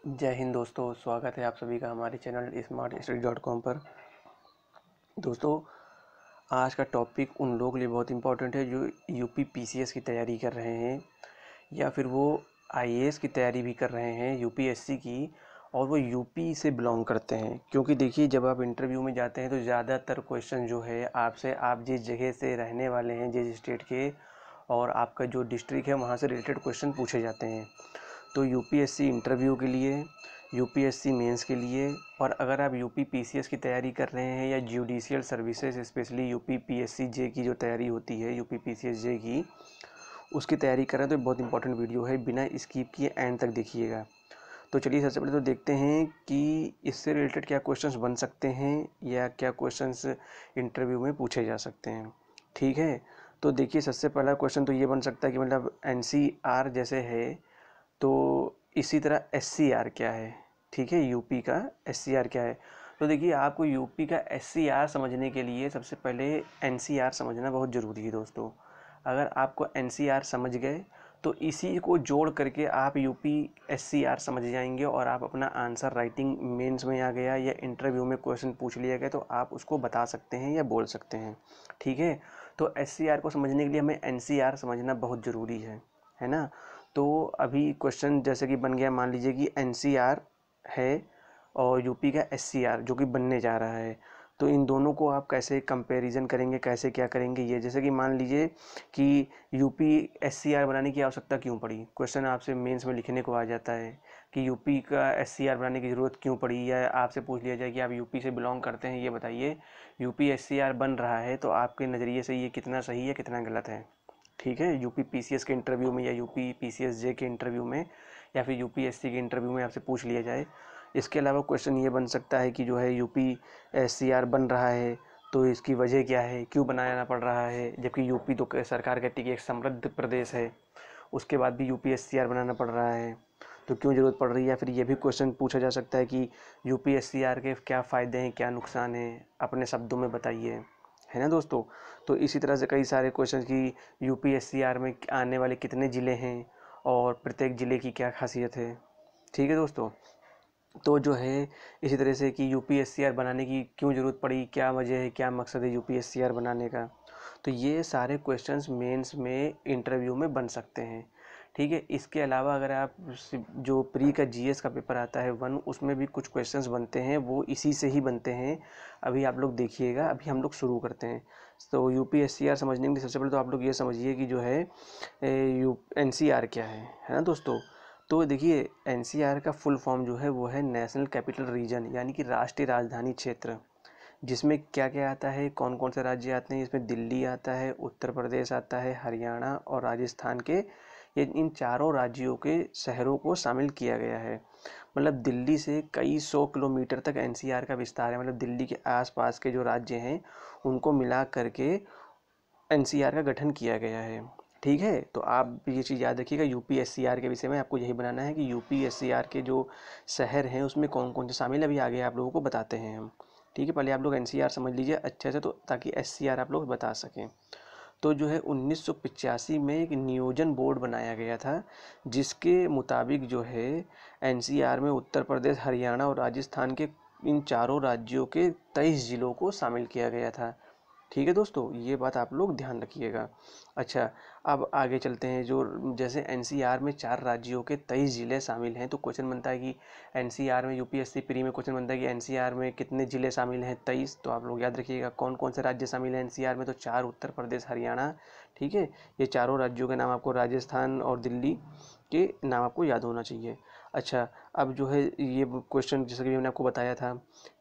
जय हिंद दोस्तों, स्वागत है आप सभी का हमारे चैनल smartstudy.com पर। दोस्तों, आज का टॉपिक उन लोगों के लिए बहुत इम्पोर्टेंट है जो यूपी पीसीएस की तैयारी कर रहे हैं या फिर वो आईएएस की तैयारी भी कर रहे हैं यूपीएससी की, और वो यूपी से बिलोंग करते हैं। क्योंकि देखिए, जब आप इंटरव्यू में जाते हैं तो ज़्यादातर क्वेश्चन जो है आपसे, आप जिस जगह से रहने वाले हैं, जिस स्टेट के, और आपका जो डिस्ट्रिक्ट है वहाँ से रिलेटेड क्वेश्चन पूछे जाते हैं। तो यूपीएससी इंटरव्यू के लिए, यूपीएससी मेंस के लिए, और अगर आप यूपी पीसीएस की तैयारी कर रहे हैं या judicial services specially UP PSC J की जो तैयारी होती है यूपी पीसीएस जे की, उसकी तैयारी कर रहे हैं तो बहुत इंपॉर्टेंट वीडियो है, बिना स्किप किए एंड तक देखिएगा। तो चलिए सबसे पहले तो देखते हैं कि इससे रिलेटेड क्या क्वेश्चंस बन सकते हैं या क्या क्वेश्चंस इंटरव्यू में पूछे जा सकते हैं। ठीक है, तो देखिए सबसे पहला क्वेश्चन तो ये बन सकता है कि मतलब एनसीआर जैसे है तो इसी तरह एससीआर क्या है। ठीक है, यूपी का एससीआर क्या है। तो देखिए, आपको यूपी का एससीआर समझने के लिए सबसे पहले एनसीआर समझना बहुत ज़रूरी है दोस्तों। अगर आपको एनसीआर समझ गए तो इसी को जोड़ करके आप यूपी एससीआर समझ जाएंगे, और आप अपना आंसर राइटिंग मेंस में आ गया या इंटरव्यू में क्वेश्चन पूछ लिया गया तो आप उसको बता सकते हैं या बोल सकते हैं। ठीक है, तो एससीआर को समझने के लिए हमें एनसीआर समझना बहुत ज़रूरी है ना। तो अभी क्वेश्चन जैसे कि बन गया, मान लीजिए कि एनसीआर है और यूपी का एससीआर जो कि बनने जा रहा है, तो इन दोनों को आप कैसे कंपैरिजन करेंगे, कैसे क्या करेंगे। ये जैसे कि मान लीजिए कि यूपी एससीआर बनाने की आवश्यकता क्यों पड़ी, क्वेश्चन आपसे मेंस में लिखने को आ जाता है कि यूपी का एससीआर बनाने की ज़रूरत क्यों पड़ी, या आपसे पूछ लिया जाए कि आप यूपी से बिलोंग करते हैं, ये बताइए यूपी एससीआर बन रहा है तो आपके नज़रिए से ये कितना सही है कितना गलत है। ठीक है, यूपी पीसीएस के इंटरव्यू में या यूपी पीसीएस जे के इंटरव्यू में या फिर यूपीएससी के इंटरव्यू में आपसे पूछ लिया जाए। इसके अलावा क्वेश्चन ये बन सकता है कि जो है यूपी एससीआर बन रहा है तो इसकी वजह क्या है, क्यों बनाना पड़ रहा है, जबकि यूपी तो सरकार कहती है कि एक समृद्ध प्रदेश है, उसके बाद भी यूपी एससीआर बनाना पड़ रहा है तो क्यों ज़रूरत पड़ रही है। या फिर ये भी क्वेश्चन पूछा जा सकता है कि यूपी एससीआर के क्या फ़ायदे हैं, क्या नुकसान हैं, अपने शब्दों में बताइए, है ना दोस्तों। तो इसी तरह से कई सारे क्वेश्चन की यूपीएससीआर में आने वाले कितने ज़िले हैं और प्रत्येक ज़िले की क्या खासियत है। ठीक है दोस्तों, तो जो है इसी तरह से कि यूपीएससीआर बनाने की क्यों ज़रूरत पड़ी, क्या वजह है, क्या मकसद है यूपीएससीआर बनाने का। तो ये सारे क्वेश्चंस मेंस में इंटरव्यू में बन सकते हैं। ठीक है, इसके अलावा अगर आप जो प्री का जीएस का पेपर आता है वन, उसमें भी कुछ क्वेश्चंस बनते हैं, वो इसी से ही बनते हैं। अभी आप लोग देखिएगा, अभी हम लोग शुरू करते हैं। तो यूपीएससीआर समझने के लिए सबसे पहले तो आप लोग ये समझिए कि जो है एनसीआर क्या है ना दोस्तों। तो देखिए, एनसीआर का फुल फॉर्म जो है वो है नेशनल कैपिटल रीजन, यानी कि राष्ट्रीय राजधानी क्षेत्र। जिसमें क्या क्या आता है, कौन कौन से राज्य आते हैं, इसमें दिल्ली आता है, उत्तर प्रदेश आता है, हरियाणा और राजस्थान के, ये इन चारों राज्यों के शहरों को शामिल किया गया है। मतलब दिल्ली से कई सौ किलोमीटर तक एनसीआर का विस्तार है, मतलब दिल्ली के आसपास के जो राज्य हैं उनको मिला करके एनसीआर का गठन किया गया है। ठीक है, तो आप ये चीज़ याद रखिएगा, यूपीएससीआर के विषय में आपको यही बनाना है कि यूपीएससीआर के जो शहर हैं उसमें कौन कौन से शामिल है, अभी आगे आप लोगों को बताते हैं हम। ठीक है, पहले आप लोग एनसीआर समझ लीजिए अच्छे से, तो ताकि एससीआर आप लोग बता सकें। तो जो है 1985 में एक नियोजन बोर्ड बनाया गया था, जिसके मुताबिक जो है एनसीआर में उत्तर प्रदेश, हरियाणा और राजस्थान के इन चारों राज्यों के 23 जिलों को शामिल किया गया था। ठीक है दोस्तों, ये बात आप लोग ध्यान रखिएगा। अच्छा, अब आगे चलते हैं। जो जैसे एनसीआर में 4 राज्यों के 23 ज़िले शामिल हैं, तो क्वेश्चन बनता है कि एनसीआर में, यूपीएससी प्री में क्वेश्चन बनता है कि एनसीआर में कितने ज़िले शामिल हैं, 23। तो आप लोग याद रखिएगा कौन कौन से राज्य शामिल हैं एनसीआर में, तो 4 उत्तर प्रदेश, हरियाणा। ठीक है, ये चारों राज्यों के नाम आपको, राजस्थान और दिल्ली के नाम आपको याद होना चाहिए। अच्छा, अब जो है ये क्वेश्चन जैसा कि मैंने आपको बताया था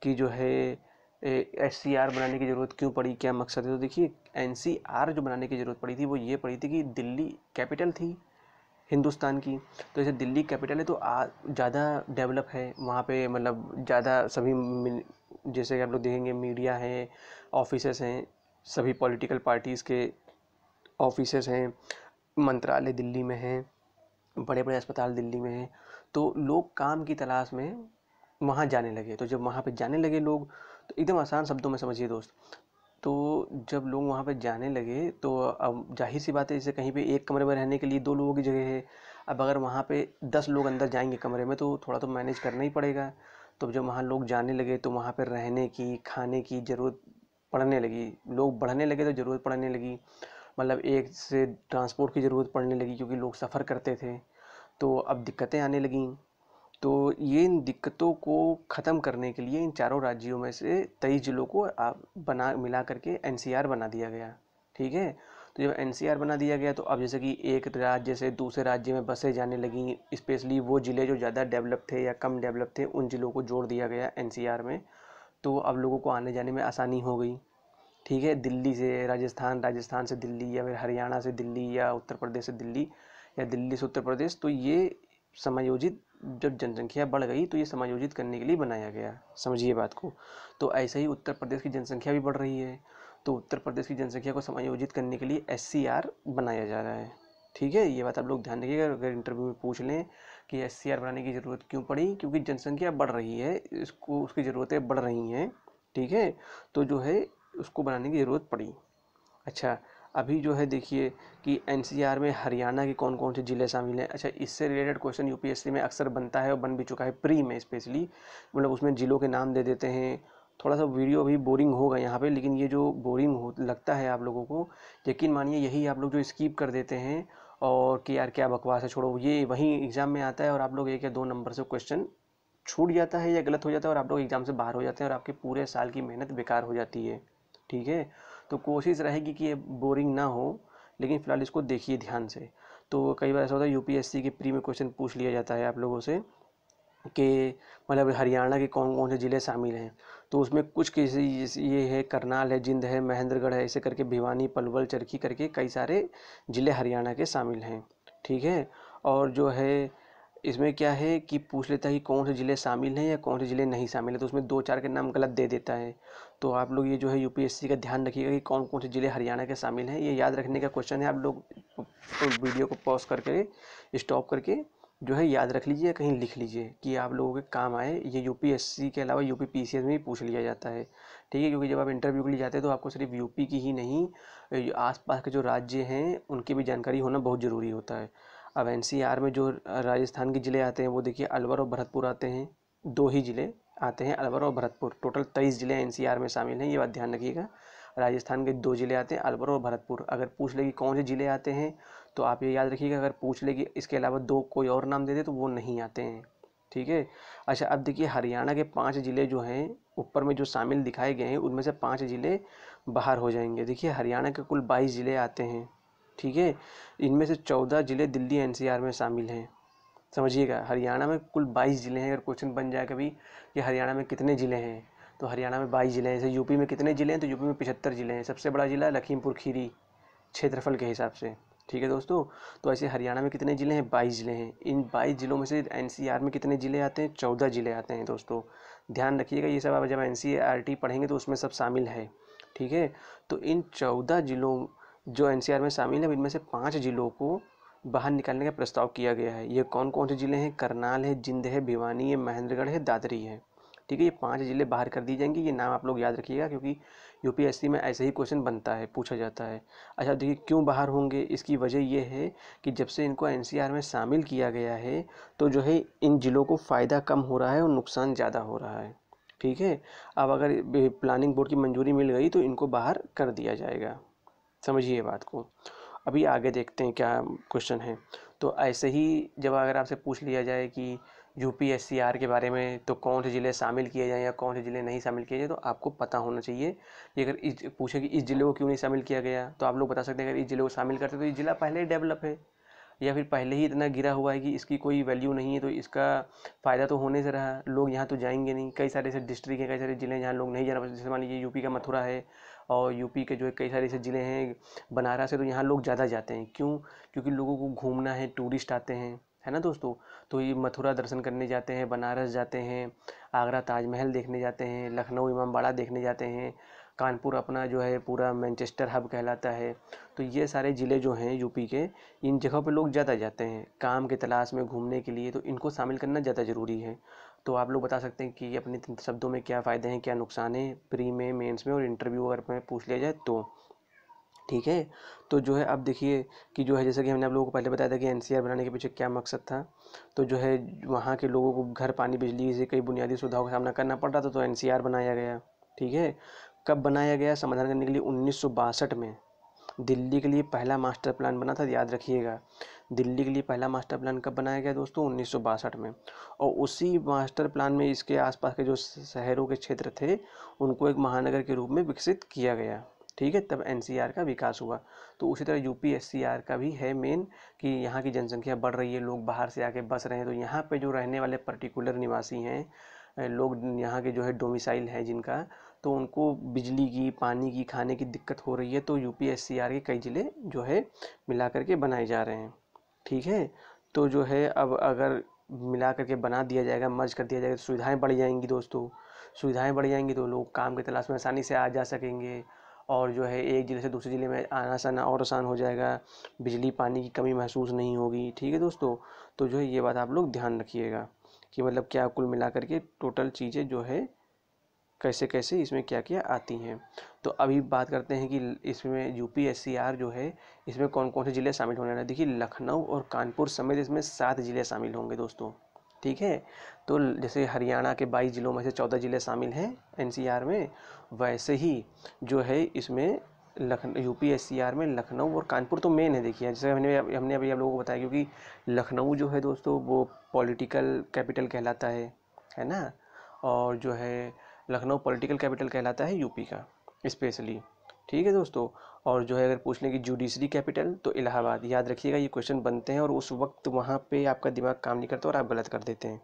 कि जो है एससीआर बनाने की ज़रूरत क्यों पड़ी, क्या मकसद है। तो देखिए, एनसीआर जो बनाने की ज़रूरत पड़ी थी वो ये पड़ी थी कि दिल्ली कैपिटल थी हिंदुस्तान की। तो जैसे दिल्ली कैपिटल है तो ज़्यादा डेवलप है वहाँ पे, मतलब ज़्यादा सभी जैसे कि आप लोग देखेंगे मीडिया है, ऑफिसेस हैं, सभी पॉलिटिकल पार्टीज़ के ऑफिसेस हैं, मंत्रालय दिल्ली में हैं, बड़े बड़े अस्पताल दिल्ली में हैं। तो लोग काम की तलाश में वहाँ जाने लगे। तो जब वहाँ पे जाने लगे लोग, तो एकदम आसान शब्दों में समझिए दोस्त, तो जब लोग वहाँ पे जाने लगे तो अब जाहिर सी बात है, जैसे कहीं पे एक कमरे में रहने के लिए 2 लोगों की जगह है, अब अगर वहाँ पे 10 लोग अंदर जाएंगे कमरे में तो थोड़ा तो मैनेज करना ही पड़ेगा। तो जब वहाँ लोग जाने लगे तो वहाँ पे रहने की, खाने की ज़रूरत पड़ने लगी, लोग बढ़ने लगे तो ज़रूरत पड़ने लगी, मतलब एक से ट्रांसपोर्ट की ज़रूरत पड़ने लगी क्योंकि लोग सफ़र करते थे। तो अब दिक्कतें आने लगीं। तो ये इन दिक्कतों को ख़त्म करने के लिए इन चारों राज्यों में से 23 जिलों को बना मिला करके एनसीआर बना दिया गया। ठीक है। तो जब एनसीआर बना दिया गया तो अब जैसे कि एक राज्य से दूसरे राज्य में बसें जाने लगी, स्पेशली वो ज़िले जो ज़्यादा डेवलप थे या कम डेवलप थे उन ज़िलों को जोड़ दिया गया एनसीआर में। तो अब लोगों को आने जाने में आसानी हो गई। ठीक है। दिल्ली से राजस्थान, राजस्थान से दिल्ली, या फिर हरियाणा से दिल्ली, या उत्तर प्रदेश से दिल्ली, या दिल्ली से उत्तर प्रदेश। तो ये समायोजित, जब जनसंख्या बढ़ गई तो ये समायोजित करने के लिए बनाया गया। समझिए बात को। तो ऐसे ही उत्तर प्रदेश की जनसंख्या भी बढ़ रही है, तो उत्तर प्रदेश की जनसंख्या को समायोजित करने के लिए एससीआर बनाया जा रहा है। ठीक है। ये बात आप लोग ध्यान रखिएगा, अगर इंटरव्यू में पूछ लें कि एससीआर बनाने की ज़रूरत क्यों पड़ी, क्योंकि जनसंख्या बढ़ रही है, इसको उसकी ज़रूरतें बढ़ रही हैं। ठीक है। तो जो है उसको बनाने की ज़रूरत पड़ी। अच्छा, अभी जो है देखिए कि एनसीआर में हरियाणा के कौन कौन से ज़िले शामिल हैं। अच्छा, इससे रिलेटेड क्वेश्चन यूपीएससी में अक्सर बनता है और बन भी चुका है प्री में स्पेशली, मतलब उसमें ज़िलों के नाम दे देते हैं। थोड़ा सा वीडियो अभी बोरिंग होगा यहाँ पे, लेकिन ये जो बोरिंग हो लगता है आप लोगों को, यकीन मानिए यही आप लोग जो स्किप कर देते हैं और कि यार क्या बकवास है छोड़ो, ये वहीं एग्ज़ाम में आता है और आप लोग 1 या 2 नंबर से क्वेश्चन छूट जाता है या गलत हो जाता है और आप लोग एग्ज़ाम से बाहर हो जाते हैं और आपके पूरे साल की मेहनत बेकार हो जाती है। ठीक है। तो कोशिश रहेगी कि ये बोरिंग ना हो, लेकिन फ़िलहाल इसको देखिए ध्यान से। तो कई बार ऐसा होता है यूपीएससी के प्री में क्वेश्चन पूछ लिया जाता है आप लोगों से कि मतलब हरियाणा के कौन कौन से ज़िले शामिल हैं। तो उसमें कुछ किसी ये है, करनाल है, जिंद है, महेंद्रगढ़ है, ऐसे करके भिवानी, पलवल, चरखी करके कई सारे ज़िले हरियाणा के शामिल हैं। ठीक है। और जो है इसमें क्या है कि पूछ लेता है कि कौन से ज़िले शामिल हैं या कौन से ज़िले नहीं शामिल हैं, तो उसमें 2-4 के नाम गलत दे देता है। तो आप लोग ये जो है यूपीएससी का ध्यान रखिएगा कि कौन कौन से ज़िले हरियाणा के शामिल हैं, ये याद रखने का क्वेश्चन है। आप लोग तो वीडियो को पॉज करके स्टॉप करके जो है याद रख लीजिए, कहीं लिख लीजिए कि आप लोगों के काम आए। ये यूपीएससी के अलावा यूपी पीसीएस में भी पूछ लिया जाता है। ठीक है। क्योंकि जब आप इंटरव्यू के लिए जाते हैं तो आपको सिर्फ यूपी की ही नहीं, आसपास के जो राज्य हैं उनकी भी जानकारी होना बहुत ज़रूरी होता है। अब एनसीआर में जो राजस्थान के ज़िले आते हैं वो देखिए अलवर और भरतपुर आते हैं। 2 ही ज़िले आते हैं, अलवर और भरतपुर। टोटल 23 ज़िले एनसीआर में शामिल हैं, ये बात ध्यान रखिएगा। राजस्थान के 2 ज़िले आते हैं, अलवर और भरतपुर। अगर पूछ ले कि कौन से ज़िले आते हैं तो आप ये याद रखिएगा, अगर पूछ ले कि इसके अलावा 2 कोई और नाम दे दे तो वो नहीं आते हैं। ठीक है। अच्छा, अब देखिए हरियाणा के 5 ज़िले जो हैं ऊपर में जो शामिल दिखाए गए हैं उनमें से 5 ज़िले बाहर हो जाएंगे। देखिए हरियाणा के कुल 22 ज़िले आते हैं। ठीक है। इनमें से 14 ज़िले दिल्ली एनसीआर में शामिल हैं। समझिएगा, हरियाणा में कुल 22 ज़िले हैं। अगर क्वेश्चन बन जाए कभी कि हरियाणा में कितने ज़िले हैं, तो हरियाणा में 22 ज़िले हैं। जैसे यूपी में कितने ज़िले हैं, तो यूपी में 75 ज़िले हैं। सबसे बड़ा ज़िला लखीमपुर खीरी क्षेत्रफल के हिसाब से। ठीक है दोस्तों। तो ऐसे हरियाणा में कितने ज़िले हैं, 22 ज़िले हैं। इन 22 ज़िलों में से एनसीआर में कितने ज़िले आते हैं, 14 ज़िले आते हैं दोस्तों। ध्यान रखिएगा, ये सब आप जब एनसीईआरटी पढ़ेंगे तो उसमें सब शामिल है। ठीक है। तो इन 14 ज़िलों जो एनसीआर में शामिल है इनमें से 5 ज़िलों को बाहर निकालने का प्रस्ताव किया गया है। ये कौन कौन से ज़िले हैं, करनाल है, जिंद है, भिवानी है, महेंद्रगढ़ है, दादरी है। ठीक है। ये 5 ज़िले बाहर कर दिए जाएंगे। ये नाम आप लोग याद रखिएगा क्योंकि यूपीएससी में ऐसे ही क्वेश्चन बनता है, पूछा जाता है। अच्छा देखिए क्यों बाहर होंगे, इसकी वजह ये है कि जब से इनको एनसीआर में शामिल किया गया है तो जो है इन ज़िलों को फ़ायदा कम हो रहा है और नुकसान ज़्यादा हो रहा है। ठीक है। अब अगर प्लानिंग बोर्ड की मंजूरी मिल गई तो इनको बाहर कर दिया जाएगा। समझिए बात को। अभी आगे देखते हैं क्या क्वेश्चन है। तो ऐसे ही जब अगर आपसे पूछ लिया जाए कि यूपीएससीआर के बारे में तो कौन से ज़िले शामिल किए जाएँ या कौन से ज़िले नहीं शामिल किए जाए, तो आपको पता होना चाहिए कि अगर इस पूछे कि इस ज़िले को क्यों नहीं शामिल किया गया तो आप लोग बता सकते हैं अगर इस ज़िले को शामिल करते तो ये ज़िला पहले ही डेवलप है या फिर पहले ही इतना गिरा हुआ है कि इसकी कोई वैल्यू नहीं है, तो इसका फ़ायदा तो होने से रहा, लोग यहाँ तो जाएंगे नहीं। कई सारे ऐसे डिस्ट्रिक्ट हैं, कई सारे ज़िले हैं जहाँ लोग नहीं जाना, जैसे मान लीजिए यूपी का मथुरा है और यूपी के जो है कई सारे ऐसे ज़िले हैं बनारस है, तो यहाँ लोग ज़्यादा जाते हैं। क्यों? क्योंकि लोगों को घूमना है, टूरिस्ट आते हैं, है ना दोस्तों। तो ये मथुरा दर्शन करने जाते हैं, बनारस जाते हैं, आगरा ताजमहल देखने जाते हैं, लखनऊ इमामबाड़ा देखने जाते हैं, कानपुर अपना जो है पूरा मैनचेस्टर हब कहलाता है। तो ये सारे ज़िले जो हैं यूपी के, इन जगहों पे लोग ज़्यादा जाते हैं काम के तलाश में, घूमने के लिए, तो इनको शामिल करना ज़्यादा ज़रूरी है। तो आप लोग बता सकते हैं कि अपने शब्दों में क्या फ़ायदे हैं क्या नुकसान हैं प्री में, मेंस में और इंटरव्यू अगर में पूछ लिया जाए तो। ठीक है। तो जो है अब देखिए कि जो है जैसा कि हमने आप लोगों को पहले बताया था कि एनसीआर बनाने के पीछे क्या मकसद था। तो जो है वहाँ के लोगों को घर, पानी, बिजली से कई बुनियादी सुविधाओं का सामना करना पड़ रहा था, तो एनसीआर बनाया गया। ठीक है। कब बनाया गया? समाधान करने के लिए 1962 में दिल्ली के लिए पहला मास्टर प्लान बना था, याद रखिएगा। दिल्ली के लिए पहला मास्टर प्लान कब बनाया गया दोस्तों? 1962 में। और उसी मास्टर प्लान में इसके आसपास के जो शहरों के क्षेत्र थे उनको एक महानगर के रूप में विकसित किया गया। ठीक है, तब एनसीआर का विकास हुआ। तो उसी तरह यूपीएससीआर का भी है मेन कि यहाँ की जनसंख्या बढ़ रही है, लोग बाहर से आके बस रहे हैं, तो यहाँ पे जो रहने वाले पर्टिकुलर निवासी हैं, लोग यहाँ के जो है डोमिसाइल हैं जिनका, तो उनको बिजली की, पानी की, खाने की दिक्कत हो रही है। तो यूपीएससीआर के कई ज़िले जो है मिला करके बनाए जा रहे हैं। ठीक है। तो जो है अब अगर मिला करके बना दिया जाएगा, मर्ज कर दिया जाएगा, तो सुविधाएं बढ़ जाएंगी दोस्तों। सुविधाएं बढ़ जाएंगी तो लोग काम की तलाश में आसानी से आ जा सकेंगे, और जो है एक ज़िले से दूसरे ज़िले में आना जाना और आसान हो जाएगा। बिजली पानी की कमी महसूस नहीं होगी। ठीक है दोस्तों। तो जो है ये बात आप लोग ध्यान रखिएगा कि मतलब क्या कुल मिला करके टोटल चीज़ें जो है कैसे कैसे इसमें क्या क्या आती हैं। तो अभी बात करते हैं कि इसमें यूपीएससीआर जो है इसमें कौन कौन से ज़िले शामिल होने वाले हैं। देखिए लखनऊ और कानपुर समेत इसमें 7 ज़िले शामिल होंगे दोस्तों। ठीक है। तो जैसे हरियाणा के 22 ज़िलों में से 14 ज़िले शामिल हैं एनसीआर में, वैसे ही जो है इसमें यूपीएससीआर में लखनऊ और कानपुर तो मेन है। देखिए जैसे हमने अभी आप लोगों को बताया, क्योंकि लखनऊ जो है दोस्तों वो पॉलिटिकल कैपिटल कहलाता है ना। और जो है लखनऊ पॉलिटिकल कैपिटल कहलाता है यूपी का स्पेशली। ठीक है दोस्तों। और जो है अगर पूछ लें कि जुडिशरी कैपिटल, तो इलाहाबाद। याद रखिएगा ये क्वेश्चन बनते हैं और उस वक्त वहाँ पे आपका दिमाग काम नहीं करता और आप गलत कर देते हैं।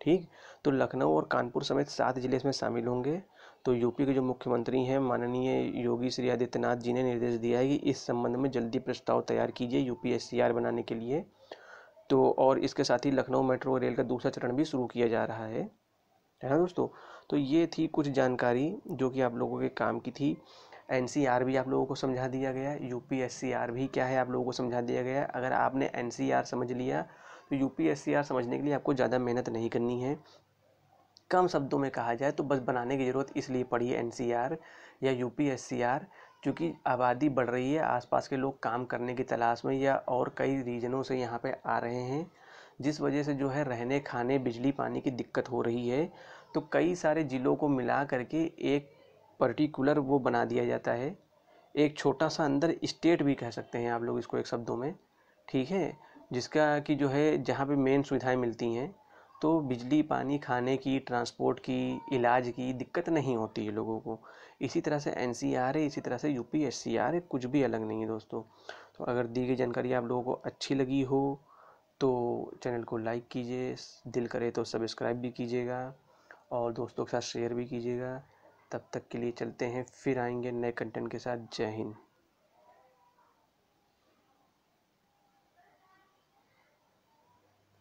ठीक। तो लखनऊ और कानपुर समेत 7 जिले इसमें शामिल होंगे। तो यूपी के जो मुख्यमंत्री हैं माननीय योगी श्री आदित्यनाथ जी ने निर्देश दिया है कि इस संबंध में जल्दी प्रस्ताव तैयार कीजिए यूपीएससीआर बनाने के लिए। तो और इसके साथ ही लखनऊ मेट्रो रेल का दूसरा चरण भी शुरू किया जा रहा है ना दोस्तों। तो ये थी कुछ जानकारी जो कि आप लोगों के काम की थी। एनसीआर भी आप लोगों को समझा दिया गया, यूपीएससीआर भी क्या है आप लोगों को समझा दिया गया। अगर आपने एनसीआर समझ लिया तो यूपीएससीआर समझने के लिए आपको ज़्यादा मेहनत नहीं करनी है। कम शब्दों में कहा जाए तो बस बनाने की ज़रूरत इसलिए पड़ी है एनसीआर या यूपीएससीआर, क्योंकि आबादी बढ़ रही है, आसपास के लोग काम करने की तलाश में या और कई रीजनों से यहाँ पे आ रहे हैं, जिस वजह से जो है रहने, खाने, बिजली, पानी की दिक्कत हो रही है। तो कई सारे ज़िलों को मिला करके एक पर्टिकुलर वो बना दिया जाता है, एक छोटा सा अंदर स्टेट भी कह सकते हैं आप लोग इसको एक शब्दों में। ठीक है। जिसका कि जो है जहाँ पे मेन सुविधाएं मिलती हैं, तो बिजली, पानी, खाने की, ट्रांसपोर्ट की, इलाज की दिक्कत नहीं होती है लोगों को। इसी तरह से एनसीआर है, इसी तरह से यूपीएससीआर है, कुछ भी अलग नहीं है दोस्तों। तो अगर दी गई जानकारी आप लोगों को अच्छी लगी हो तो चैनल को लाइक कीजिए, दिल करे तो सब्सक्राइब भी कीजिएगा और दोस्तों के साथ शेयर भी कीजिएगा। तब तक के लिए चलते हैं, फिर आएंगे नए कंटेंट के साथ। जय हिंद।